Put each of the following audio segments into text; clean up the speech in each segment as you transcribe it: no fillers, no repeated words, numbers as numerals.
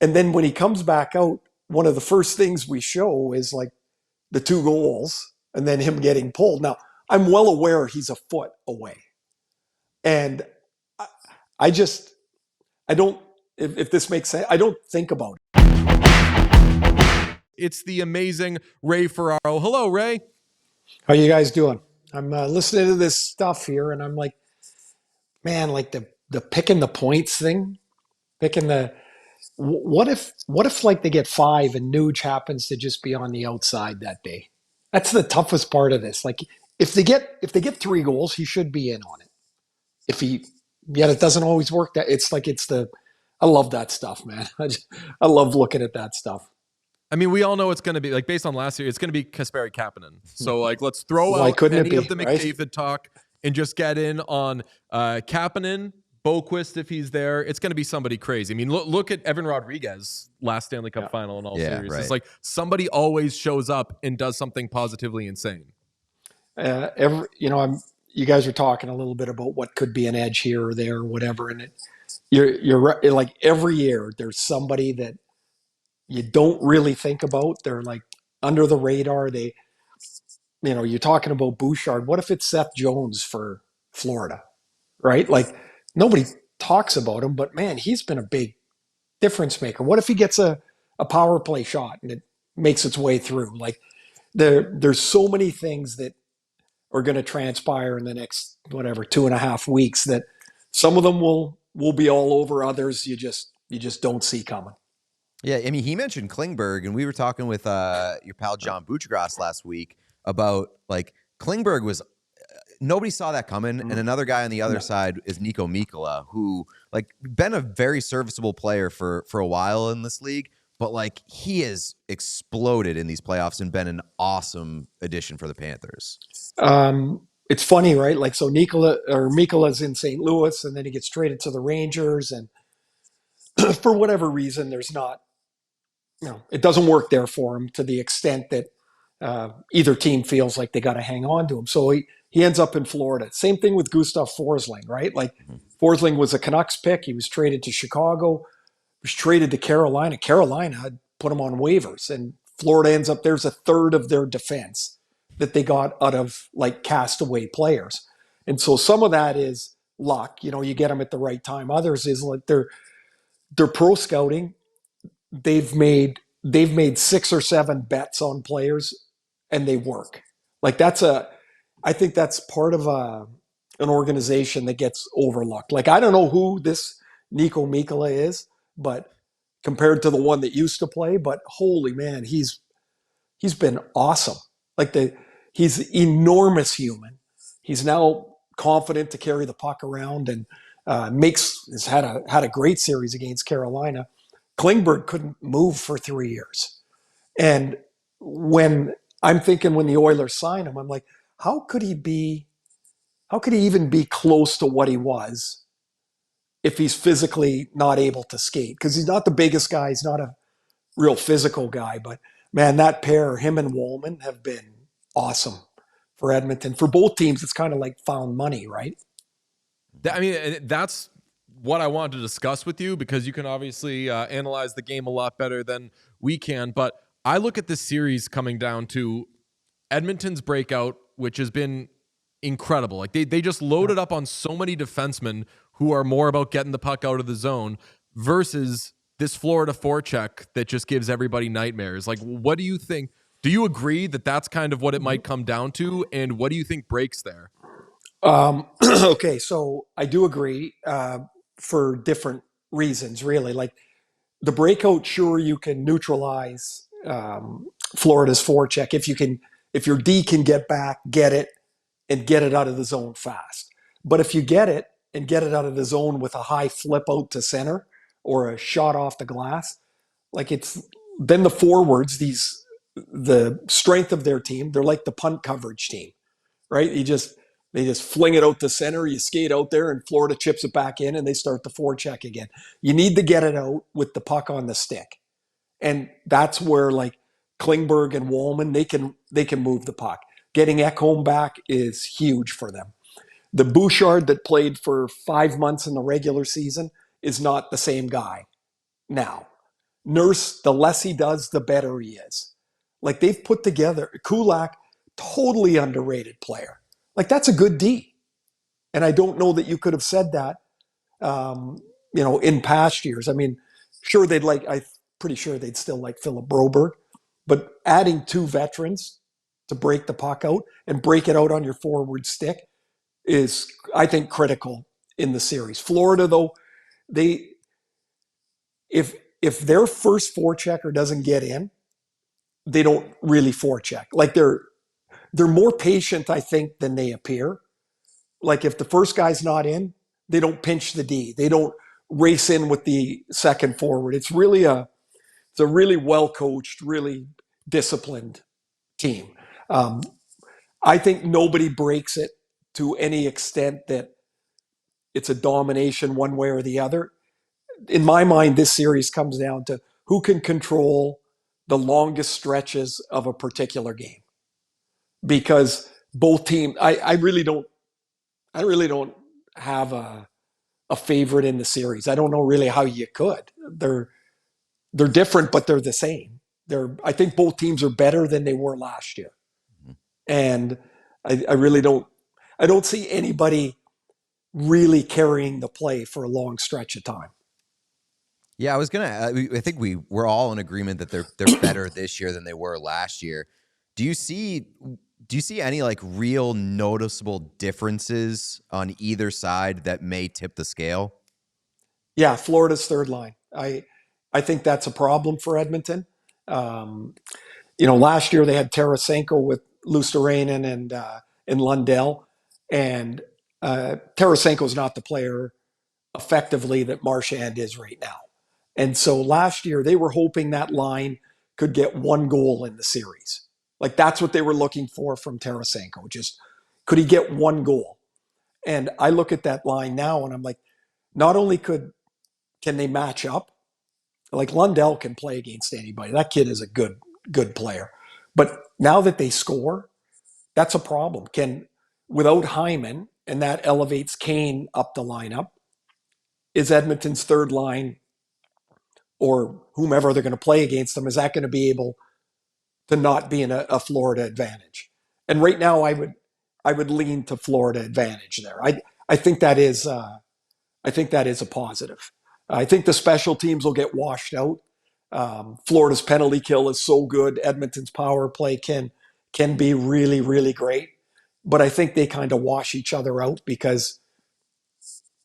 And then when he comes back out, one of the first things we show is like the 2 goals and then him getting pulled. Now, I'm well aware he's a foot away. And I, I just, I don't, if this makes sense, I don't think about it. It's the amazing Ray Ferraro. Hello, Ray. How you guys doing? I'm listening to this stuff here and I'm like, man, like the picking the points thing, picking the, what if like they get 5 and Nuge happens to just be on the outside that day? That's the toughest part of this. Like if they get 3 goals, he should be in on it. If he Yet it doesn't always work. That it's like it's the I love that stuff, man. I love looking at that stuff. I mean, we all know it's going to be, like, based on last year, it's going to be Kasperi Kapanen. So, like, let's throw Why out couldn't it any be, of the right? McDavid talk and just get in on Kapanen, Boquist if he's there. It's going to be somebody crazy. I mean, look at Evan Rodriguez last Stanley Cup final in all series. Right. It's like somebody always shows up and does something positively insane. You guys are talking a little bit about what could be an edge here or there or whatever, and you're right. Like every year, there's somebody that you don't really think about. They're like under the radar. You're talking about Bouchard. What if it's Seth Jones for Florida, right? Like nobody talks about him, but man, he's been a big difference maker. What if he gets a power play shot and it makes its way through? Like there's so many things that are going to transpire in the next whatever 2.5 weeks that some of them will be all over. Others you just don't see coming. Yeah, I mean, he mentioned Klingberg, and we were talking with your pal John Buchgrass last week about, like, Klingberg was nobody saw that coming, and another guy on the other side is Nico Mikkola, who, like, been a very serviceable player for a while in this league, but, like, he has exploded in these playoffs and been an awesome addition for the Panthers. It's funny, right? Like, so Mikkola's in St. Louis, and then he gets traded to the Rangers, and for whatever reason, there's not, it doesn't work there for him to the extent that either team feels like they got to hang on to him. So he ends up in Florida. Same thing with Gustav Forsling, right? Like Forsling was a Canucks pick. He was traded to Chicago, was traded to Carolina. Carolina had put him on waivers, and Florida ends up, there's a third of their defense that they got out of like castaway players. And so some of that is luck. You get them at the right time. Others is like they're pro scouting. They've made 6 or 7 bets on players and they work. Like I think that's part of an organization that gets overlooked. Like I don't know who this Nico Mikkola is, but compared to the one that used to play, but holy man, he's been awesome. He's enormous human. He's now confident to carry the puck around and has had a great series against Carolina. Klingberg couldn't move for 3 years. And when when the Oilers sign him, I'm like, how could he even be close to what he was if he's physically not able to skate? Because he's not the biggest guy. He's not a real physical guy. But man, that pair, him and Woolman, have been awesome for Edmonton. For both teams, it's kind of like found money, right? I mean, that's what I wanted to discuss with you, because you can obviously analyze the game a lot better than we can. But I look at this series coming down to Edmonton's breakout, which has been incredible. Like they just loaded up on so many defensemen who are more about getting the puck out of the zone versus this Florida forecheck that just gives everybody nightmares. Like, what do you think? Do you agree that that's kind of what it might come down to? And what do you think breaks there? Okay, so I do agree for different reasons, really. Like the breakout, sure, you can neutralize Florida's forecheck if your D can get back, get it, and get it out of the zone fast. But if you get it and get it out of the zone with a high flip out to center or a shot off the glass, like then the forwards, the strength of their team, they're like the punt coverage team, right? They just fling it out to center, you skate out there, and Florida chips it back in, and they start the forecheck again. You need to get it out with the puck on the stick. And that's where, like, Klingberg and Woolman, they can move the puck. Getting Ekholm back is huge for them. The Bouchard that played for 5 months in the regular season is not the same guy now. Nurse, the less he does, the better he is. Like they've put together Kulak, totally underrated player. Like that's a good D. And I don't know that you could have said that, in past years. I mean, sure I'm pretty sure they'd still like Philip Broberg, but adding two veterans to break the puck out and break it out on your forward stick is, I think, critical in the series. Florida, though, they if their first forechecker doesn't get in, they don't really forecheck. Like they're more patient, I think, than they appear. Like if the first guy's not in, they don't pinch the D. They don't race in with the second forward. It's a really well coached, really disciplined team. I think nobody breaks it to any extent that it's a domination one way or the other. In my mind, this series comes down to who can control the longest stretches of a particular game. Because both teams, I really don't have a favorite in the series. I don't know really how you could. They're different, but they're the same. I think both teams are better than they were last year. And I really don't see anybody really carrying the play for a long stretch of time. Yeah, I think we're all in agreement that they're better this year than they were last year. Do you see any like real noticeable differences on either side that may tip the scale? Yeah, Florida's third line. I think that's a problem for Edmonton. Last year they had Tarasenko with Luosterainen and Lundell, and Tarasenko's not the player effectively that Marchand is right now. And so last year they were hoping that line could get one goal in the series. Like that's what they were looking for from Tarasenko. Just could he get one goal? And I look at that line now and I'm like, not only can they match up, like Lundell can play against anybody. That kid is a good player. But now that they score, that's a problem. Without Hyman, and that elevates Kane up the lineup, is Edmonton's third line or whomever they're going to play against them, is that going to be able to not be in a Florida advantage? And right now I would lean to Florida advantage there. I think that is a positive. I think the special teams will get washed out. Florida's penalty kill is so good. Edmonton's power play can be really, really great. But I think they kind of wash each other out because,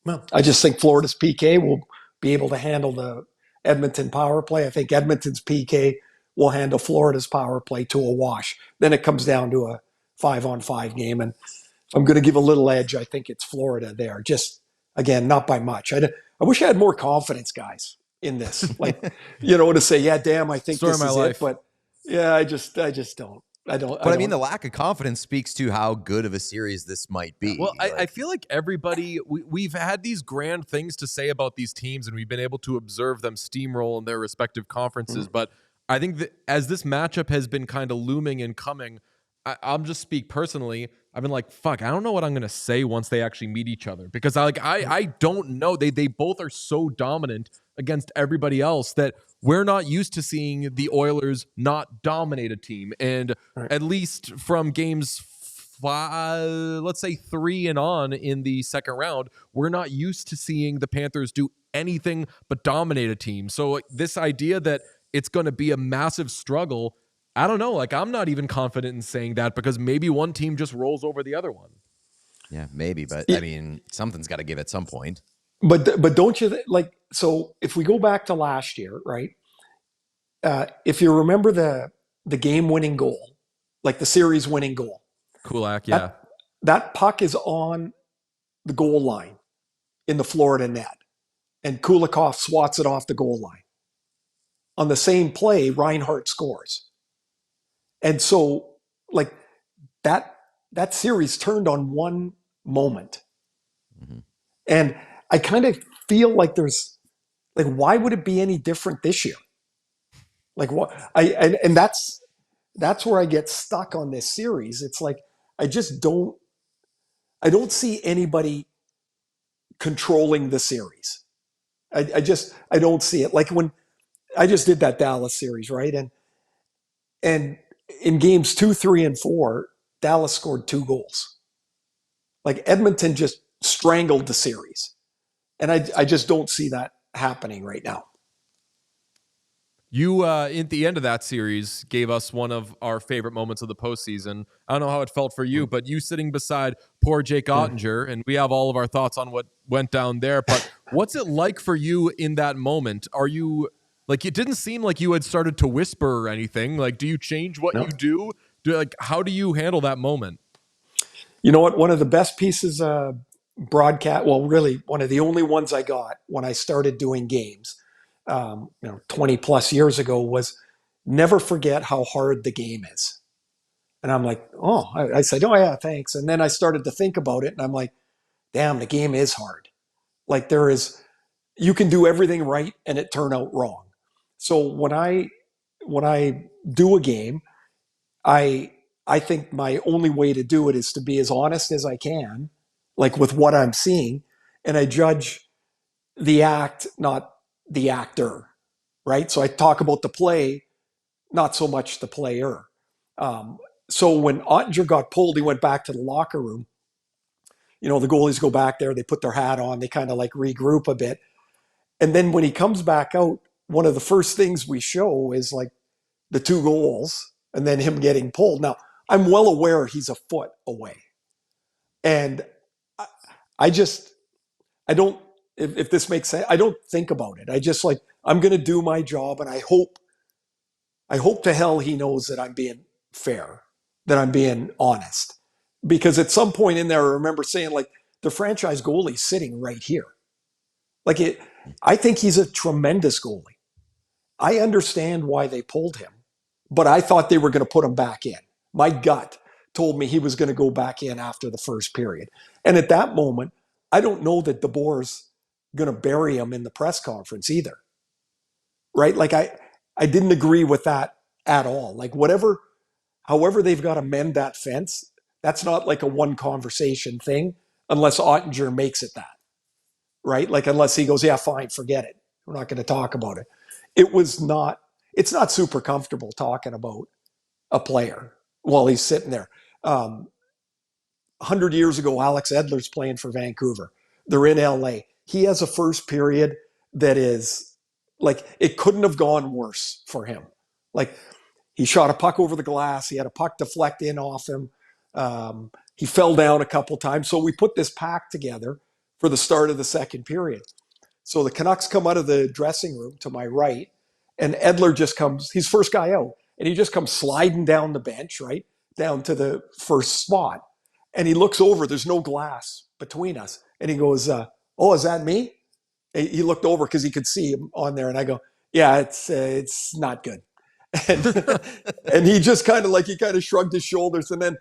well, I just think Florida's PK will be able to handle the Edmonton power play. I think Edmonton's PK will handle Florida's power play to a wash. Then it comes down to a 5-on-5 game. And if I'm going to give a little edge, I think it's Florida there. Just, again, not by much. I wish I had more confidence, guys, in this. Like, to say, yeah, damn, I think Story this of my is life. it. But yeah, I just don't. But I mean, the lack of confidence speaks to how good of a series this might be. Well, I feel like everybody, we've had these grand things to say about these teams, and we've been able to observe them steamroll in their respective conferences. But I think that as this matchup has been kind of looming and coming, I'll just speak personally. I've been like, fuck, I don't know what I'm going to say once they actually meet each other, because I don't know. They both are so dominant against everybody else that we're not used to seeing the Oilers not dominate a team. And at least from games let's say 3 and on in the second round, we're not used to seeing the Panthers do anything but dominate a team. So this idea that it's going to be a massive struggle, I don't know. Like, I'm not even confident in saying that, because maybe one team just rolls over the other one. Yeah, maybe. But I mean, something's got to give at some point. But don't you like? So if we go back to last year, right? If you remember the game-winning goal, like the series-winning goal, Kulak, yeah. That puck is on the goal line in the Florida net, and Kulikov swats it off the goal line. On the same play, Reinhart scores. And so, like, that series turned on one moment. Mm-hmm. And I kind of feel like there's, like, why would it be any different this year? Like, what? And that's where I get stuck on this series. It's like, I don't see anybody controlling the series. I don't see it. Like when I just did that Dallas series, right? And in games 2, 3, and 4, Dallas scored 2 goals. Like Edmonton just strangled the series. And I just don't see that happening right now. You, at the end of that series, gave us one of our favorite moments of the postseason. I don't know how it felt for you, but you sitting beside poor Jake Ottinger, and we have all of our thoughts on what went down there. But what's it like for you in that moment? Are you, like, it didn't seem like you had started to whisper or anything. Like, do you change what No. you do? How do you handle that moment? You know what? One of the best pieces of broadcast, well, really one of the only ones I got when I started doing games, 20 plus years ago, was never forget how hard the game is. And I'm like, oh, I said, oh yeah, thanks. And then I started to think about it, and I'm like, damn, the game is hard. Like you can do everything right and it turn out wrong. So when I do a game, I think my only way to do it is to be as honest as I can, like with what I'm seeing, and I judge the act, not the actor, right? So I talk about the play, not so much the player. So when Ottinger got pulled, he went back to the locker room. The goalies go back there, they put their hat on, they kind of like regroup a bit. And then when he comes back out, one of the first things we show is like the 2 goals and then him getting pulled. Now, I'm well aware he's a foot away. And I don't, if this makes sense, I don't think about it. I just like, I'm going to do my job. And I hope to hell he knows that I'm being fair, that I'm being honest. Because at some point in there, I remember saying like the franchise goalie's sitting right here. I think he's a tremendous goalie. I understand why they pulled him, but I thought they were going to put him back in. My gut told me he was going to go back in after the first period. And at that moment, I don't know that DeBoer's going to bury him in the press conference either. Right? Like I didn't agree with that at all. Like however they've got to mend that fence, that's not like a one conversation thing unless Ottinger makes it that. Right? Like unless he goes, yeah, fine, forget it. We're not going to talk about it. It's not super comfortable talking about a player while he's sitting there. 100 years ago, Alex Edler's playing for Vancouver. They're in LA. He has a first period that is like, it couldn't have gone worse for him. Like he shot a puck over the glass. He had a puck deflect in off him. He fell down a couple times. So we put this pack together for the start of the second period. So the Canucks come out of the dressing room to my right, and Edler just comes, he's first guy out, and he just comes sliding down the bench, right, down to the first spot. And he looks over, there's no glass between us. And he goes, oh, is that me? He looked over because he could see him on there. And I go, yeah, it's not good. And he just kind of shrugged his shoulders. And then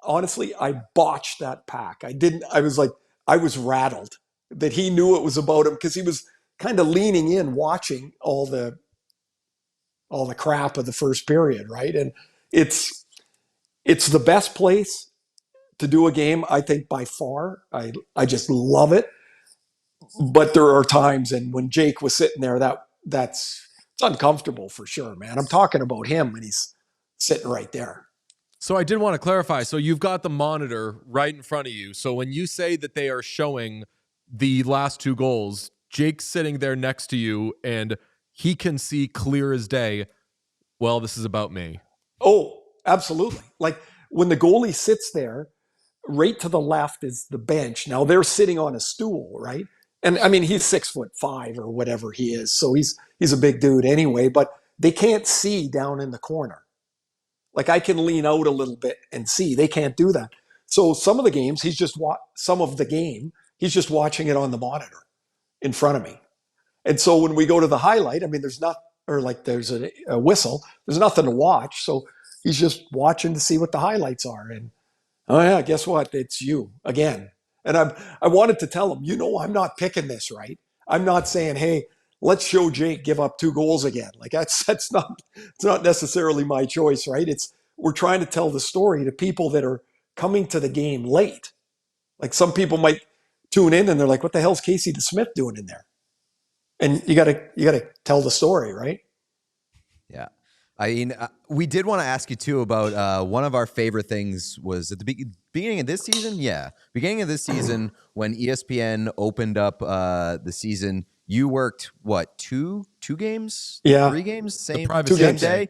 honestly, I botched that pack. I was rattled that he knew it was about him because he was kind of leaning in, watching all the crap of the first period, right? And it's the best place to do a game, I think, by far. I just love it. But there are times, and when Jake was sitting there, it's uncomfortable for sure, man. I'm talking about him, and he's sitting right there. So I did want to clarify. So you've got the monitor right in front of you. So when you say that they are showing the last 2 goals, Jake's sitting there next to you, and he can see clear as day, well, this is about me. Oh, absolutely. Like when the goalie sits there, right to the left is the bench. Now they're sitting on a stool, right? And I mean, he's 6'5" or whatever he is. So he's a big dude anyway, but they can't see down in the corner. Like I can lean out a little bit and see. They can't do that. So some of the games, he's just watching it on the monitor in front of me. And so when we go to the highlight, I mean, there's a whistle. There's nothing to watch. So he's just watching to see what the highlights are. And oh yeah, guess what? It's you again. And I wanted to tell him, I'm not picking this, right? I'm not saying, hey, let's show Jake give up 2 goals again. Like it's not necessarily my choice, right? We're trying to tell the story to people that are coming to the game late. Like some people might tune in and they're like, what the hell's Casey DeSmith doing in there? And you gotta tell the story, right? Yeah. I mean, we did want to ask you too about one of our favorite things was at the beginning of this season. Yeah. Beginning of this season when ESPN opened up the season, you worked what, two games? Yeah. 3 games? Same private same jet day?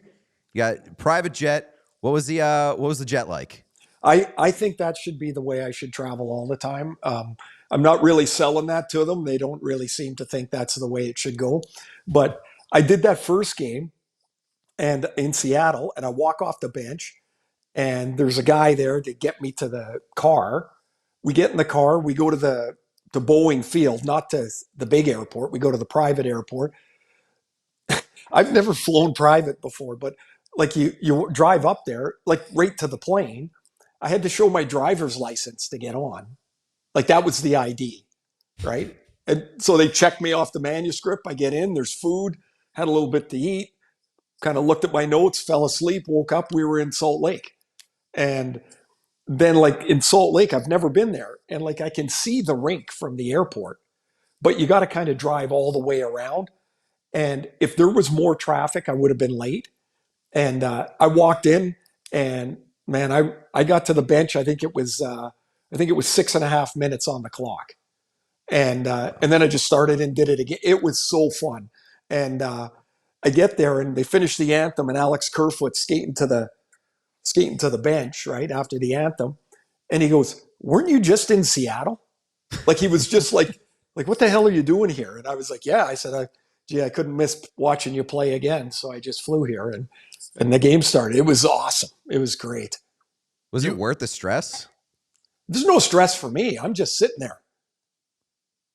You got private jet. What was the jet like? I think that should be the way I should travel all the time. I'm not really selling that to them. They don't really seem to think that's the way it should go. But I did that first game and in Seattle, and I walk off the bench, and there's a guy there to get me to the car. We get in the car, we go to Boeing Field, not to the big airport. We go to the private airport. I've never flown private before, but like you drive up there, like right to the plane. I had to show my driver's license to get on. Like that was the ID, right? And so they checked me off the manuscript. I get in, there's food, had a little bit to eat, kind of looked at my notes, fell asleep, woke up, we were in Salt Lake. And then like in Salt Lake, I've never been there. And like I can see the rink from the airport, but you got to kind of drive all the way around. And if there was more traffic, I would have been late. And I walked in, and man, I got to the bench. I think it was 6.5 minutes on the clock, and then I just started and did it again. It was so fun. And I get there, and they finish the anthem, and Alex Kerfoot skating to the bench right after the anthem, and he goes, "Weren't you just in Seattle?" Like he was just like what the hell are you doing here? And I was like, yeah. I said, I couldn't miss watching you play again, so I just flew here, and the game started. It was awesome. It was great. Was it worth the stress? There's no stress for me. I'm just sitting there,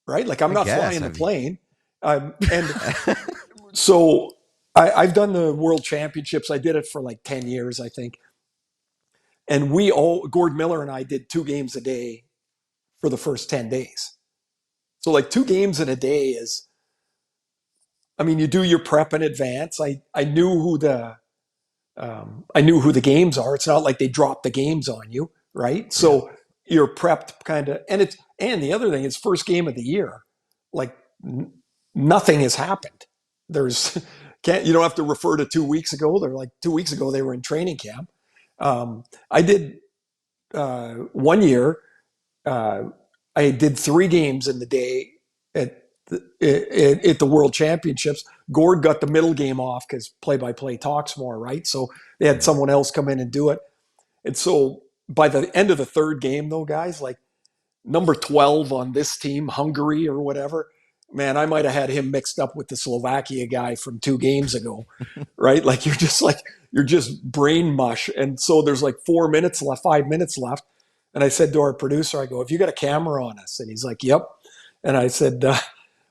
right? Like I'm not flying the plane. And so I've done the World Championships. I did it for like 10 years, I think. And Gord Miller and I did 2 games a day for the first 10 days. So like 2 games in a day is, I mean, you do your prep in advance. I knew who the games are. It's not like they drop the games on you, right? So you're prepped kind of, and the other thing is first game of the year, like nothing has happened. You don't have to refer to 2 weeks ago. They're like 2 weeks ago they were in training camp. I did 1 year. I did 3 games in the day at the World Championships. Gord got the middle game off because play-by-play talks more, right? So they had someone else come in and do it. And so by the end of the 3rd game, though, guys, like number 12 on this team, Hungary or whatever, man, I might have had him mixed up with the Slovakia guy from 2 games ago, right? Like you're just brain mush. And so there's like 5 minutes left. And I said to our producer, I go, "Have you got a camera on us?" And he's like, "Yep." And I said,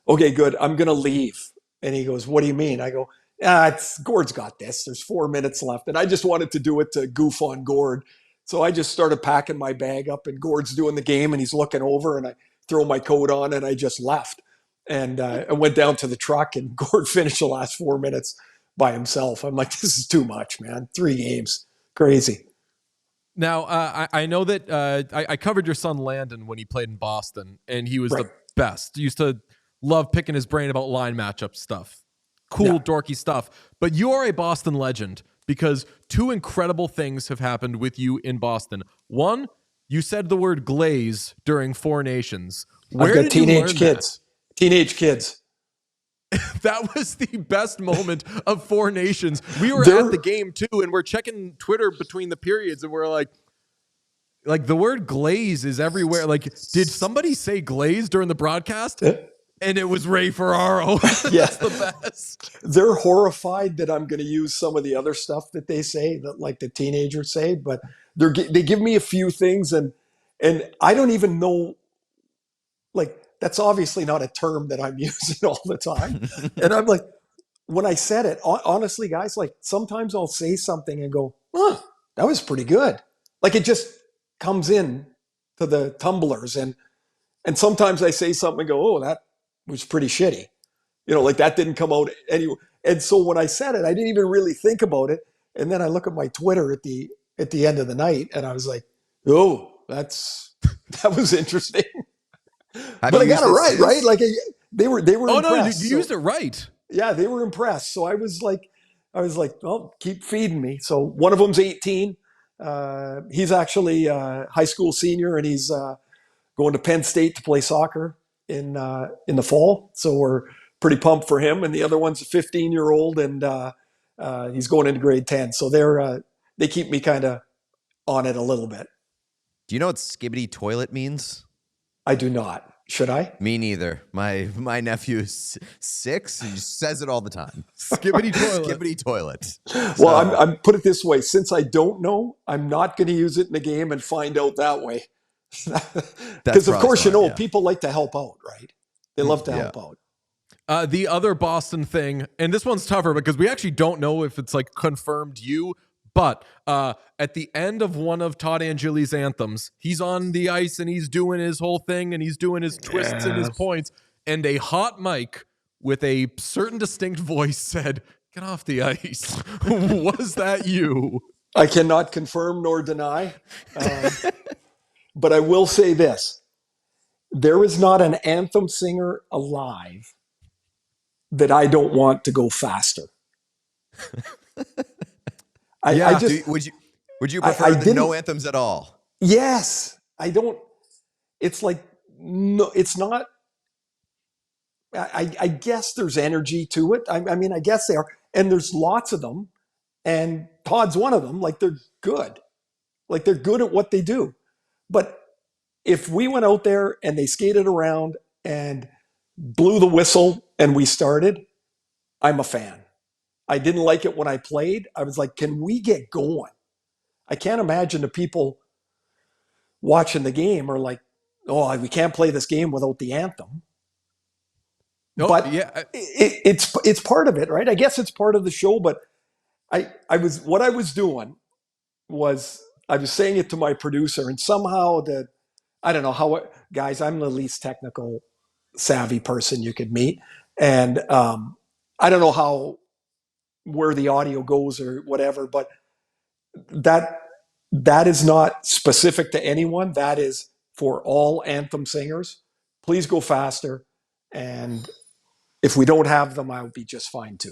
"Okay, good. I'm going to leave." And he goes, "What do you mean?" I go, Gord's got this. There's 4 minutes left. And I just wanted to do it to goof on Gord. So I just started packing my bag up, and Gord's doing the game, and he's looking over, and I throw my coat on, and I just left. And I went down to the truck, and Gord finished the last 4 minutes by himself. I'm like, this is too much, man. 3 games. Crazy. Now, I know that I covered your son Landon when he played in Boston, and he was the best. Used to love picking his brain about line matchup stuff. Cool, dorky stuff. But you are a Boston legend because 2 incredible things have happened with you in Boston. One, you said the word glaze during 4 Nations. I've got teenage kids. Teenage kids. That was the best moment of 4 Nations. We were at the game too, and we're checking Twitter between the periods, and we're like the word glaze is everywhere. Like, did somebody say glaze during the broadcast? And it was Ray Ferraro. That's the best. They're horrified that I'm going to use some of the other stuff that they say, that like the teenagers say, but they give me a few things, and I don't even know, like, that's obviously not a term that I'm using all the time. And I'm like, when I said it, honestly, guys, like sometimes I'll say something and go, that was pretty good. Like it just comes in to the tumblers. And sometimes I say something and go, oh, that was pretty shitty. You know, like that didn't come out anyway. And so when I said it, I didn't even really think about it. And then I look at my Twitter at the end of the night, and I was like, oh, that was interesting. But I got it right? Like they were Oh impressed. no, you used it right. Yeah, they were impressed. So I was like, I was like, well, keep feeding me. So one of them's 18. He's actually a high school senior, and he's going to Penn State to play soccer in the fall. So we're pretty pumped for him. And the other one's a 15-year-old, and he's going into grade 10. So they keep me kind of on it a little bit. Do you know what skibbity toilet means? I do not. Should I? Me neither. My nephew is 6. He just says it all the time. Skibbity toilet. Skibbity toilet. Well, I'm put it this way. Since I don't know, I'm not going to use it in the game and find out that way. Because of course, smart, people like to help out, right? They love to help out. The other Boston thing, and this one's tougher because we actually don't know if it's like confirmed you, but at the end of one of Todd Angilly's anthems, he's on the ice and he's doing his whole thing and he's doing his twists and his points, and a hot mic with a certain distinct voice said, "Get off the ice." Was that you? I cannot confirm nor deny, but I will say this. There is not an anthem singer alive that I don't want to go faster. Would you prefer the no anthems at all? Yes. I don't. It's like, no, it's not. I guess there's energy to it. I mean, I guess they are. And there's lots of them. And Todd's one of them. Like, they're good. Like, they're good at what they do. But if we went out there and they skated around and blew the whistle and we started, I'm a fan. I didn't like it when I played. I was like, can we get going? I can't imagine the people watching the game are like, oh, we can't play this game without the anthem. No, but yeah, it's part of it, right? I guess it's part of the show. But what I was doing was I was saying it to my producer, and somehow I don't know how guys, I'm the least technical savvy person you could meet, and I don't know where the audio goes or whatever, but that is not specific to anyone. That is for all anthem singers. Please go faster, and if we don't have them, I'll be just fine too.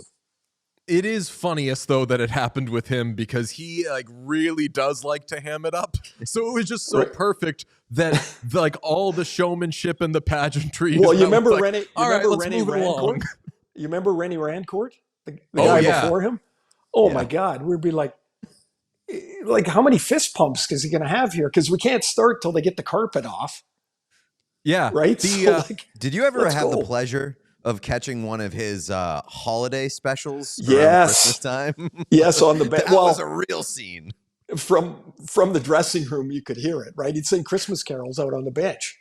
It is funniest though that it happened with him because he like really does like to ham it up. So it was just so perfect that like all the showmanship and the pageantry. Well, you remember like, Rennie? All right, let's Rennie move it along. You remember Rennie Rancourt, the guy before him? Oh my God, we'd be like, how many fist pumps is he going to have here? Because we can't start till they get the carpet off. Yeah, right. Did you ever have the pleasure of catching one of his holiday specials? Yes, Christmas time. Yes, on the bench. That was a real scene. From the dressing room, you could hear it. Right, he'd sing Christmas carols out on the bench.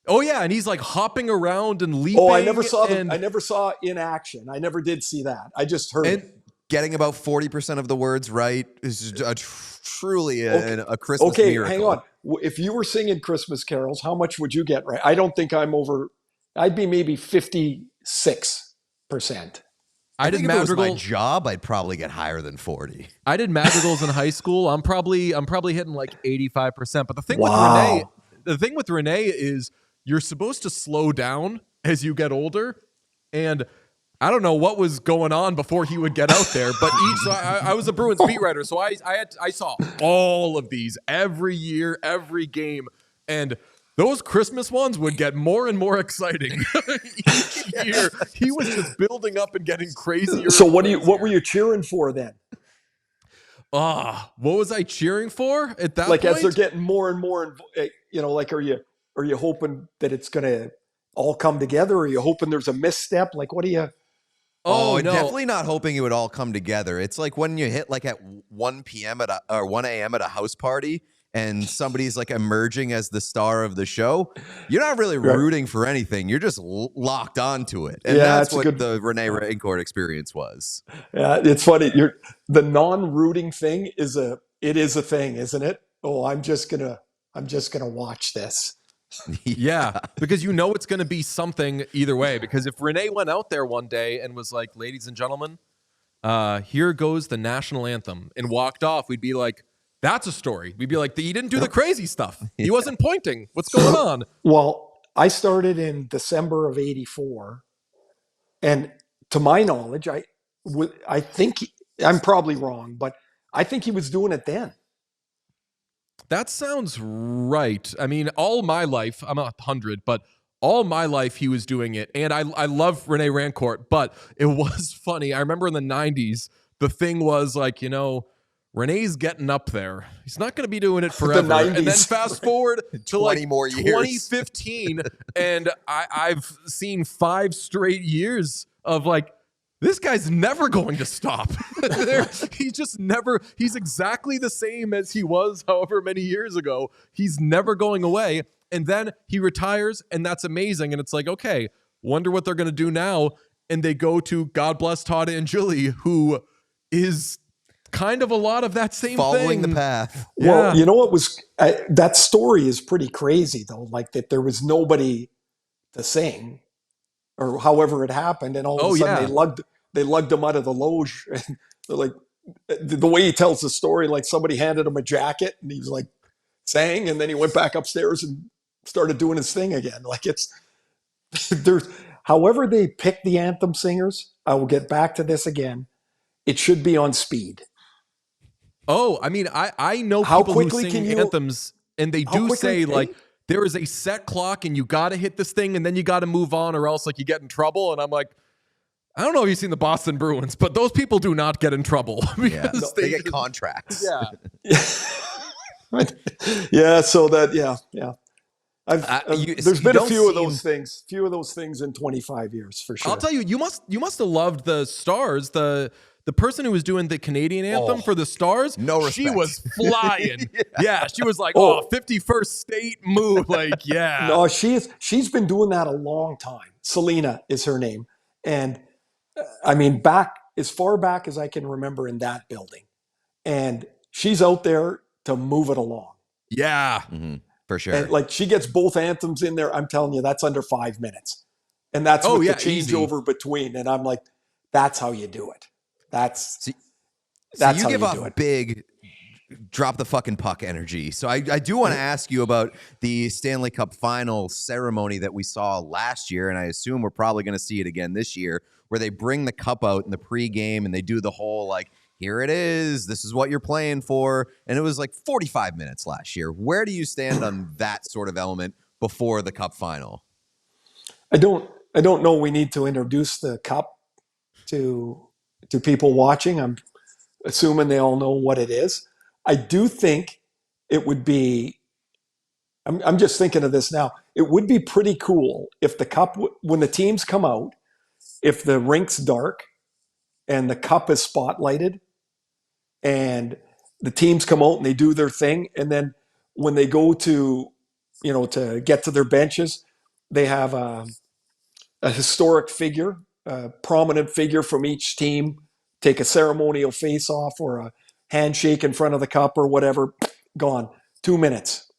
Oh yeah, and he's like hopping around and leaping. Oh, I never saw them. I never saw in action. I never did see that. I just heard it. Getting about 40% of the words right is truly a Christmas miracle. Okay, hang on. If you were singing Christmas carols, how much would you get right? I don't think I'm over. I'd be maybe 56%. I think if it was my job, I'd probably get higher than 40. I did madrigals in high school. I'm probably hitting like 85%. But the thing with Renee is you're supposed to slow down as you get older, and I don't know what was going on before he would get out there, but I was a Bruins beat writer, so I saw all of these every year, every game, and those Christmas ones would get more and more exciting each year. He was just building up and getting crazier. So what were you cheering for then? What was I cheering for at that point? Like as they're getting more and more, like are you hoping that it's going to all come together? Or are you hoping there's a misstep? Like what do you? Oh, no. Definitely not hoping it would all come together. It's like when you hit like at 1 p.m. or 1 a.m. at a house party and somebody's like emerging as the star of the show. You're not really rooting for anything. You're just locked onto it. And that's what the Renee Rancourt experience was. Yeah, it's funny. The non-rooting thing is a thing, isn't it? Oh, I'm just gonna watch this. Yeah, because you know it's going to be something either way. Because if Renee went out there one day and was like, ladies and gentlemen, here goes the national anthem, and walked off, we'd be like, that's a story. We'd be like, he didn't do the crazy stuff. He wasn't pointing. What's going on? Well, I started in December of '84. And to my knowledge, I think I'm probably wrong, but I think he was doing it then. That sounds right. I mean, all my life, I'm 100, but all my life he was doing it. And I love Rene Rancourt, but it was funny. I remember in the 90s, the thing was like, Renee's getting up there. He's not going to be doing it forever. And then fast forward to 20 more years. 2015, and I've seen 5 straight years of like, this guy's never going to stop. He's just never, he's exactly the same as he was however many years ago. He's never going away. And then he retires, and that's amazing. And it's like, okay, wonder what they're going to do now. And they go to, God bless Todd Angilly, who is kind of a lot of that same following thing. the path. Well, you know what was, that story is pretty crazy though. Like that there was nobody to sing or however it happened. And all of a sudden they lugged him out of the loge. And they're like, the way he tells the story, like somebody handed him a jacket and he was like sang, and then he went back upstairs and started doing his thing again. Like there's, however they pick the anthem singers, I will get back to this again. It should be on speed. Oh, I mean, I know How people who quickly sing anthems, and they do say like there is a set clock and you got to hit this thing and then you got to move on or else like you get in trouble. And I'm like, I don't know if you've seen the Boston Bruins, but those people do not get in trouble because they get contracts. Yeah. Yeah. So that, yeah. There's been a few of those things in 25 years for sure. I'll tell you, you must have loved the Stars, the person who was doing the Canadian anthem for the Stars. No respect. She was flying. Yeah, she was like, 51st state move. Like, yeah. No, she's been doing that a long time. Selena is her name. And I mean, as far back as I can remember in that building. And she's out there to move it along. Yeah. Mm-hmm. For sure. And like she gets both anthems in there. I'm telling you, that's under 5 minutes. And that's the changeover between. And I'm like, that's how you do it. That's you how give you off do it. Big drop the fucking puck energy. So I do want to ask you about the Stanley Cup Final ceremony that we saw last year, and I assume we're probably going to see it again this year, where they bring the cup out in the pregame and they do the whole like, here it is, this is what you're playing for. And it was like 45 minutes last year. Where do you stand on that sort of element before the Cup Final? I don't know. We need to introduce the cup to people watching. I'm assuming they all know what it is. I do think it would be, I'm just thinking of this now. It would be pretty cool if the cup, when the teams come out, if the rink's dark and the cup is spotlighted and the teams come out and they do their thing. And then when they go to get to their benches, they have a historic figure, a prominent figure from each team, take a ceremonial face-off or a handshake in front of the cup or whatever, gone. 2 minutes.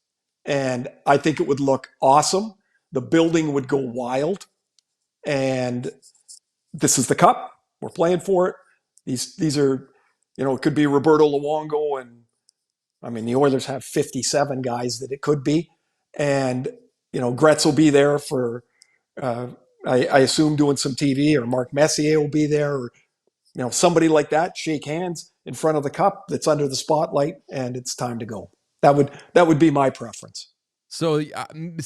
And I think it would look awesome. The building would go wild. And this is the cup. We're playing for it. These are, it could be Roberto Luongo, and I mean, the Oilers have 57 guys that it could be. And, Gretz will be there for, I assume doing some TV, or Mark Messier will be there, or, somebody like that, shake hands in front of the cup that's under the spotlight, and it's time to go. That would be my preference. So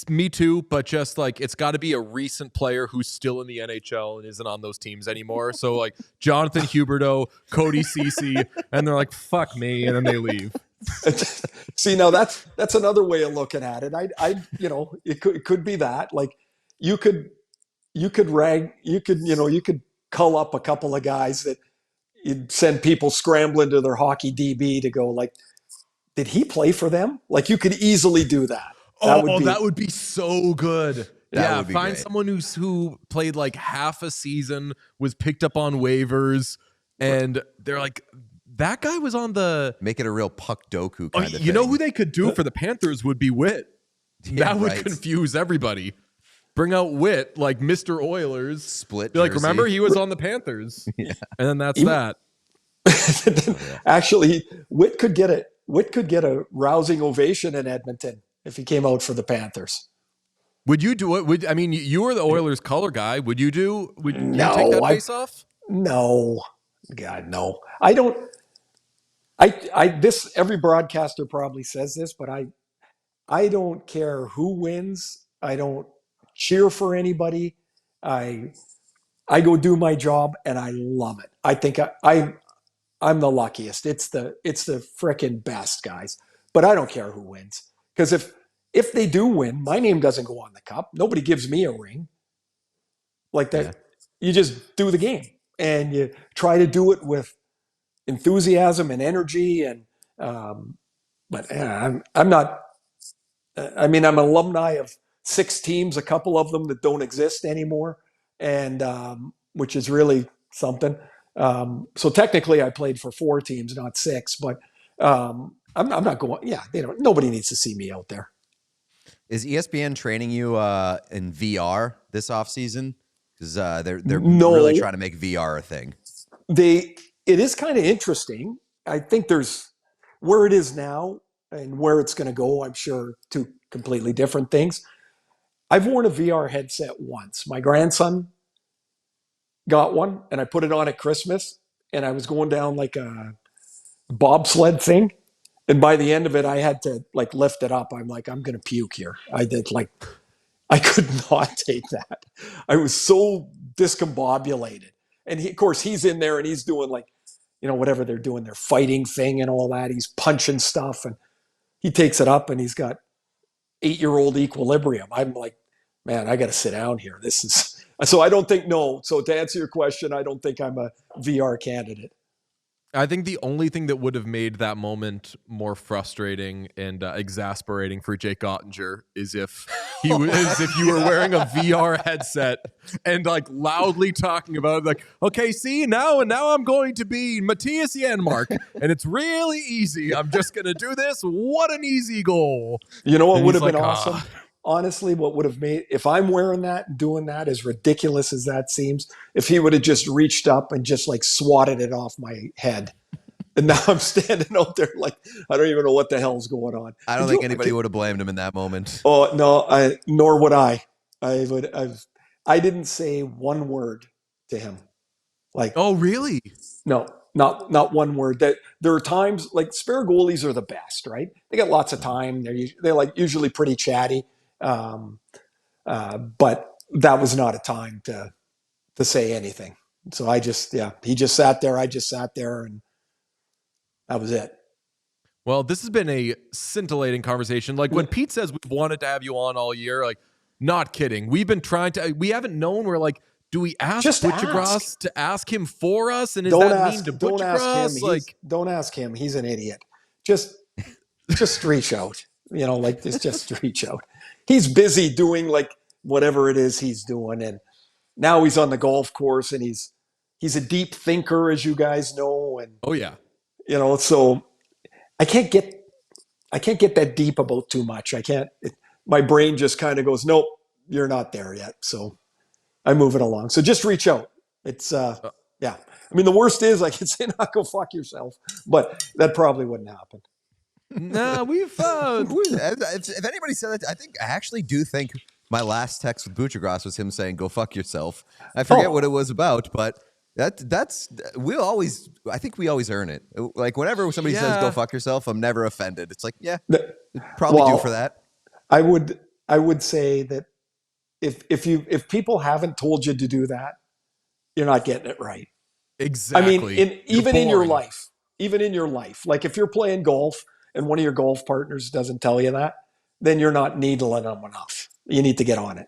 me too, but just like it's got to be a recent player who's still in the NHL and isn't on those teams anymore. So like Jonathan Huberdeau, Cody Ceci, and they're like, fuck me, and then they leave. See, now that's another way of looking at it. It could be that. Like you could cull up a couple of guys that you'd send people scrambling to their hockey DB to go like, did he play for them? Like you could easily do that. That would be so good. Find great. Someone who played like half a season, was picked up on waivers, and they're like, that guy was on the... Make it a real puck doku kind of thing. You know who they could do for the Panthers would be Witt. Yeah, that would confuse everybody. Bring out Witt, like Mr. Oilers. Split Be like, jersey. remember, he was on the Panthers. Yeah. And then that's that. Actually, Witt could get a rousing ovation in Edmonton if he came out for the Panthers. Would you do it? You were the Oilers color guy. Would you take that face off? No. God, no. I don't. This every broadcaster probably says this, but I don't care who wins. I don't cheer for anybody. I I go do my job and I love it. I think I'm the luckiest. It's the frickin' best, guys. But I don't care who wins because if they do win, my name doesn't go on the cup. Nobody gives me a ring like that. Yeah. You just do the game and you try to do it with enthusiasm and energy. And but I'm not. I mean, I'm an alumni of 6 teams, a couple of them that don't exist anymore, and which is really something. So technically, I played for 4 teams, not 6. But I'm not going. Yeah, they don't. Nobody needs to see me out there. Is ESPN training you in VR this offseason? Because they're No, really trying to make VR a thing. It is kind of interesting. I think there's where it is now and where it's going to go. I'm sure 2 completely different things. I've worn a VR headset once. My grandson got one, and I put it on at Christmas, and I was going down like a bobsled thing, and by the end of it, I had to like lift it up. I'm like, I'm going to puke here. I could not take that. I was so discombobulated. And of course, he's in there and he's doing like, whatever they're doing, their fighting thing and all that. He's punching stuff and he takes it up and he's got 8-year-old equilibrium. I'm like, man, I got to sit down here. So I don't think, no. So to answer your question, I don't think I'm a VR candidate. I think the only thing that would have made that moment more frustrating and exasperating for Jake Ottinger is if you were wearing a VR headset and like loudly talking about it, like, okay, see now I'm going to be Matthias Janmark, and it's really easy. I'm just gonna do this. What an easy goal! You know what And would he's have been like, awesome? Honestly, what would have made, if I'm wearing that and doing that, as ridiculous as that seems, if he would have just reached up and just like swatted it off my head. And now I'm standing out there like, I don't even know what the hell's going on. I don't think anybody would have blamed him in that moment. Oh, no, nor would I. I didn't say one word to him. Like, oh, really? no, not one word. That there are times like spare goalies are the best, right? They got lots of time. They're like usually pretty chatty. But that was not a time to say anything. So he just sat there. I just sat there, and that was it. Well, this has been a scintillating conversation. Like when Pete says we've wanted to have you on all year, like, not kidding. We've been trying to. We haven't known. We're like, do we ask Butchergrass to ask him for us? And is that mean to Butchergrass? Like, don't ask him. He's an idiot. Just reach out. Like just reach out. He's busy doing like whatever it is he's doing, and now he's on the golf course, and he's a deep thinker, as you guys know. And oh yeah, so I can't get that deep about too much. I can't. My brain just kind of goes, nope, you're not there yet. So I move it along. So just reach out. It's yeah. I mean, the worst is I can say, "Not go fuck yourself," but that probably wouldn't happen. No, if anybody said that, I actually do think my last text with Butchergrass was him saying, "Go fuck yourself." I forget what it was about, but that's I think we always earn it. Like whenever somebody says "Go fuck yourself," I'm never offended. It's like, yeah, probably due for that. I would say that if people haven't told you to do that, you're not getting it right. Exactly. I mean, even in your life, like if you're playing golf and one of your golf partners doesn't tell you that, then you're not needling them enough. You need to get on it.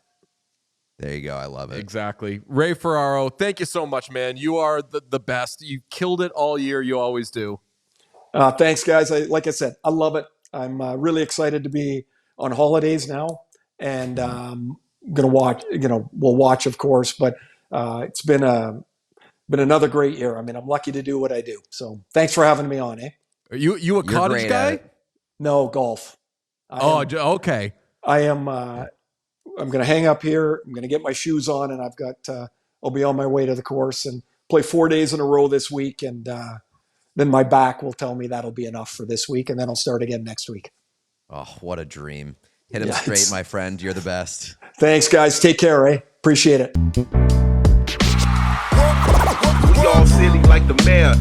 There you go. I love it. Exactly. Ray Ferraro, thank you so much, man. You are the best. You killed it all year. You always do. Thanks, guys. Like I said, I love it. I'm really excited to be on holidays now, and I'm gonna watch. We'll watch, of course, but it's been another great year. I mean, I'm lucky to do what I do. So thanks for having me on. Are you a cottage guy? No, golf. Okay. I am. I'm going to hang up here. I'm going to get my shoes on, and I'll be on my way to the course and play 4 days in a row this week. And then my back will tell me that'll be enough for this week, and then I'll start again next week. Oh, what a dream. Hit him straight, my friend. You're the best. Thanks, guys. Take care, Appreciate it. We all silly like the mayor.